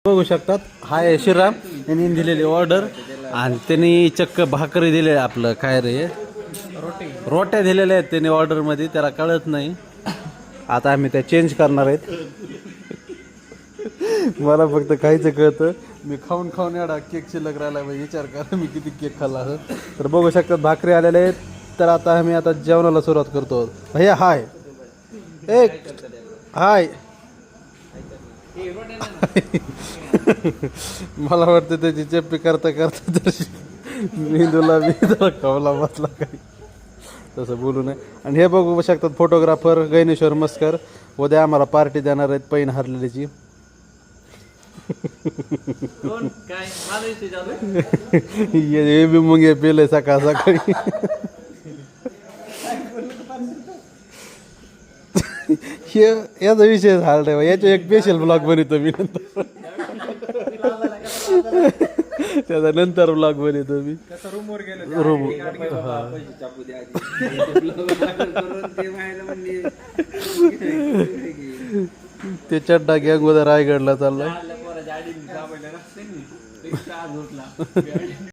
बघू शकतात हा आहे श्रीराम यांनी दिलेली ऑर्डर आणि त्यांनी चक्क भाकरी दिले आपलं काय रे रोट्या दिलेल्या आहेत त्यांनी ऑर्डरमध्ये त्याला कळत नाही आता आम्ही त्या चेंज करणार आहेत मला फक्त काहीच कळतं मी खाऊन खाऊन एवढा केक शिल्लक राहिला विचार करा मी किती केक खाल्ला तर बघू शकतात भाकरी आलेल्या आहेत तर आता आम्ही आता जेवणाला सुरुवात करतो भैया हाय एक हाय मला वाटतं त्याची चप्पी करता करता तशी मेंदूला खावला बसला काही तसं बोलू नये आणि हे बघू शकतात फोटोग्राफर गैनेश्वर मस्कर उद्या आम्हाला पार्टी देणार आहेत पैन हरलेलीची हे बी मुंगे पेले सकाळ सकाळी हे याचा विषय झाला नाही याचे एक स्पेशल ब्लॉग बनवतो मी नंतर त्याचा नंतर ब्लॉग बनवतो मी रूम ते चड्डा गँग उद्या रायगडला चाललाय